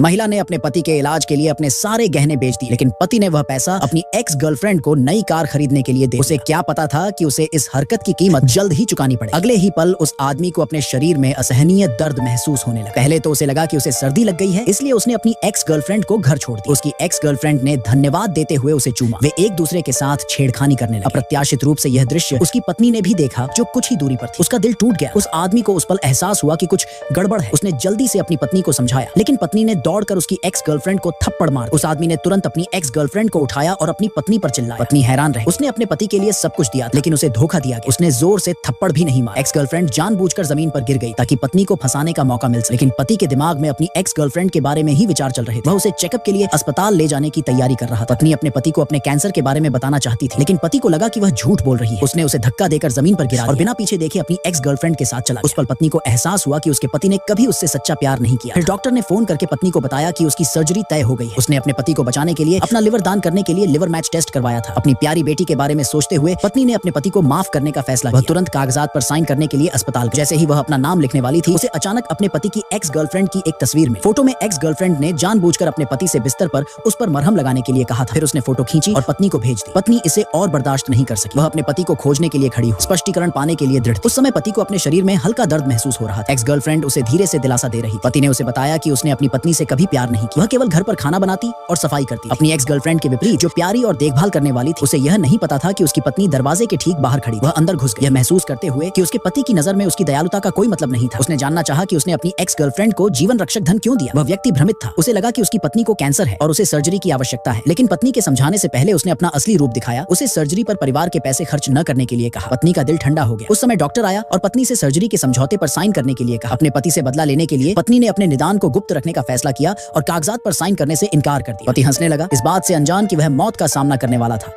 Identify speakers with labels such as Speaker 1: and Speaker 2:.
Speaker 1: महिला ने अपने पति के इलाज के लिए अपने सारे गहने बेच दिए, लेकिन पति ने वह पैसा अपनी एक्स गर्लफ्रेंड को नई कार खरीदने के लिए दे। उसे क्या पता था कि उसे इस हरकत की कीमत जल्द ही चुकानी पड़े। अगले ही पल उस आदमी को अपने शरीर में असहनीय दर्द महसूस होने लगा। पहले तो उसे लगा कि उसे सर्दी लग गई है, इसलिए उसने अपनी एक्स गर्लफ्रेंड को घर छोड़ दिया। उसकी एक्स गर्लफ्रेंड ने धन्यवाद देते हुए उसे चूमा। वे एक दूसरे के साथ छेड़खानी करने लगे। अप्रत्याशित रूप से यह दृश्य उसकी पत्नी ने भी देखा, जो कुछ ही दूरी पर थी। उसका दिल टूट गया। उस आदमी को उस पल एहसास हुआ कि कुछ गड़बड़ है। उसने जल्दी से अपनी पत्नी को समझाया, लेकिन पत्नी ने दौड़कर उसकी एक्स गर्लफ्रेंड को थप्पड़ मार। उस आदमी ने तुरंत अपनी एक्स गर्लफ्रेंड को उठाया और अपनी पत्नी पर चिल्लाया। पत्नी हैरान रही। उसने अपने पति के लिए सब कुछ दिया, लेकिन उसे धोखा दिया गया। उसने जोर से थप्पड़ भी नहीं मारा। एक्स गर्लफ्रेंड जानबूझकर जमीन पर गिर गई ताकि पत्नी को फंसाने का मौका मिल सके। लेकिन पति के दिमाग में अपनी एक्स गर्लफ्रेंड के बारे में ही विचार चल रहे थे। वह उसे चेकअप के लिए अस्पताल ले जाने की तैयारी कर रहा था। पत्नी अपने पति को अपने कैंसर के बारे में बताना चाहती थी, लेकिन पति को लगा कि वह झूठ बोल रही है। उसने उसे धक्का देकर जमीन पर गिरा और बिना पीछे देखे अपनी एक्स गर्लफ्रेंड के साथ चला। उस पल पत्नी को एहसास हुआ कि उसके पति ने कभी उससे सच्चा प्यार नहीं किया। फिर डॉक्टर ने फोन करके पत्नी को बताया कि उसकी सर्जरी तय हो गई है। उसने अपने पति को बचाने के लिए अपना लिवर दान करने के लिए लिवर मैच टेस्ट करवाया था। अपनी प्यारी बेटी के बारे में सोचते हुए पत्नी ने अपने पति को माफ करने का फैसला किया। वह तुरंत कागजात पर साइन करने के लिए अस्पताल गई। जैसे ही वह अपना नाम लिखने वाली थी, उसे अचानक अपने पति की एक्स गर्लफ्रेंड की एक तस्वीर में फोटो में एक्स गर्लफ्रेंड ने जानबूझकर अपने पति से बिस्तर पर उस पर मरहम लगाने के लिए कहा था। फिर उसने फोटो खींची और पत्नी को भेज दी। पत्नी इसे और बर्दाश्त नहीं कर सकी। वह अपने पति को खोजने के लिए खड़ी हुई, स्पष्टीकरण पाने के लिए दृढ़। उस समय पति को अपने शरीर में हल्का दर्द महसूस हो रहा था। एक्स गर्लफ्रेंड उसे धीरे से दिलासा दे रही। पति ने उसे बताया कि उसने अपनी पत्नी से कभी प्यार नहीं किया। वह केवल घर पर खाना बनाती और सफाई करती। अपनी एक्स गर्लफ्रेंड के विपरीत, जो प्यारी और देखभाल करने वाली थी, उसे यह नहीं पता था कि उसकी पत्नी दरवाजे के ठीक बाहर खड़ी। वह अंदर घुस गई, यह महसूस करते हुए कि उसके पति की नजर में उसकी दयालुता का कोई मतलब नहीं था। उसने जानना चाहा कि उसने अपनी एक्स गर्लफ्रेंड को जीवन रक्षक धन क्यों दिया। वह व्यक्ति भ्रमित था। उसे लगा कि उसकी पत्नी को कैंसर है और उसे सर्जरी की आवश्यकता है, लेकिन पत्नी के समझाने से पहले उसने अपना असली रूप दिखाया। उसे सर्जरी पर परिवार के पैसे खर्च न करने के लिए कहा। पत्नी का दिल ठंडा हो गया। उस समय डॉक्टर आया और पत्नी से सर्जरी के समझौते पर साइन करने के लिए कहा। अपने पति से बदला लेने के लिए पत्नी ने अपने निदान को गुप्त रखने का फैसला किया और कागजात पर साइन करने से इनकार कर दिया। पति हंसने लगा, इस बात से अनजान कि वह मौत का सामना करने वाला था।